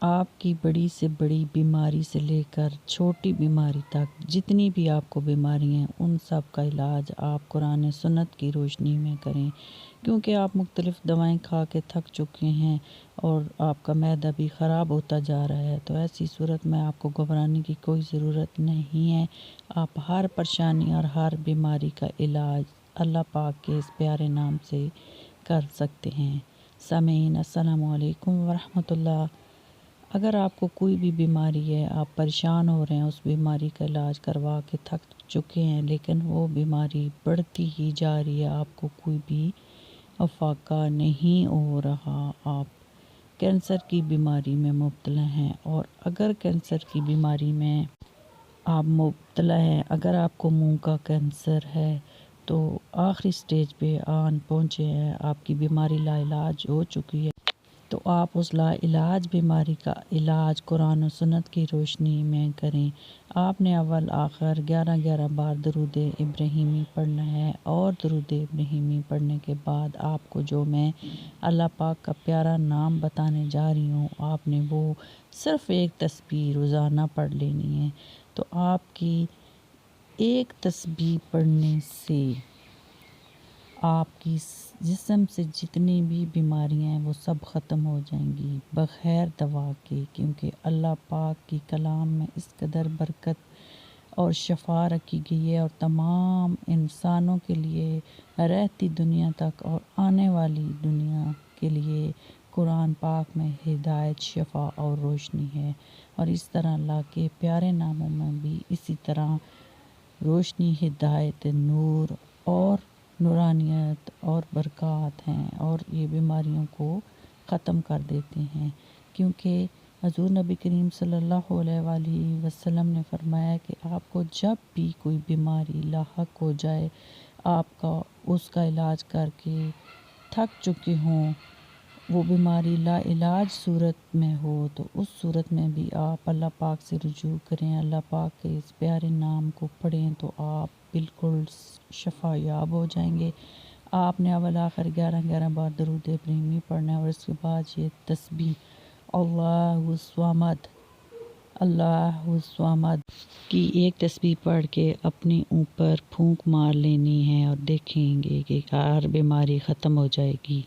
آپ کی بڑی سے بڑی بیماری سے لے کر چھوٹی بیماری تک جتنی بھی آپ کو بیماری ہیں ان سب کا علاج آپ قرآن سنت کی روشنی میں کریں، کیونکہ آپ مختلف دوائیں کھا کے تھک چکے ہیں اور آپ کا معدہ بھی خراب ہوتا جا رہا ہے۔ تو ایسی صورت میں آپ کو گھبرانے کی کوئی ضرورت نہیں ہے۔ آپ ہر پریشانی اور ہر بیماری کا علاج اللہ پاک کے اس پیارے نام سے کر سکتے ہیں۔ سامعین السلام علیکم ورحمۃ اللہ۔ اگر آپ کو کوئی بھی بیماری ہے، آپ پریشان ہو رہے ہیں، اس بیماری کا علاج کروا کے تھک چکے ہیں لیکن وہ بیماری بڑھتی ہی جا رہی ہے، آپ کو کوئی بھی افاقہ نہیں ہو رہا، آپ کینسر کی بیماری میں مبتلا ہیں، اور اگر کینسر کی بیماری میں آپ مبتلا ہیں، اگر آپ کو منہ کا کینسر ہے تو آخری سٹیج پہ پہنچے ہیں، آپ کی بیماری لا علاج ہو چکی ہے، تو آپ اس لا علاج بیماری کا علاج قرآن و سنت کی روشنی میں کریں۔ آپ نے اول آخر 11 بار درود ابراہیمی پڑھنا ہے، اور درود ابراہیمی پڑھنے کے بعد آپ کو جو میں اللہ پاک کا پیارا نام بتانے جا رہی ہوں، آپ نے وہ صرف ایک تسبیح روزانہ پڑھ لینی ہے۔ تو آپ کی ایک تسبیح پڑھنے سے آپ کی جسم سے جتنی بھی بیماریاں ہیں وہ سب ختم ہو جائیں گی بغیر دوا کے، کیونکہ اللہ پاک کی کلام میں اس قدر برکت اور شفا رکھی گئی ہے، اور تمام انسانوں کے لیے رہتی دنیا تک اور آنے والی دنیا کے لیے قرآن پاک میں ہدایت، شفا اور روشنی ہے، اور اس طرح اللہ کے پیارے ناموں میں بھی اسی طرح روشنی، ہدایت، نور اور نورانیت اور برکات ہیں، اور یہ بیماریوں کو ختم کر دیتے ہیں، کیونکہ حضور نبی کریم صلی اللہ علیہ وآلہ وسلم نے فرمایا کہ آپ کو جب بھی کوئی بیماری لاحق ہو جائے، آپ کا اس کا علاج کر کے تھک چکے ہوں، وہ بیماری لا علاج صورت میں ہو، تو اس صورت میں بھی آپ اللہ پاک سے رجوع کریں، اللہ پاک کے اس پیارے نام کو پڑھیں تو آپ بالکل شفا یاب ہو جائیں گے۔ آپ نے اول آخر 11 بار درود ابراہیمی پڑھنا ہے، اور اس کے بعد یہ تسبیح اللہ الصمد، اللہ الصمد کی ایک تسبیح پڑھ کے اپنے اوپر پھونک مار لینی ہے، اور دیکھیں گے کہ ہر بیماری ختم ہو جائے گی۔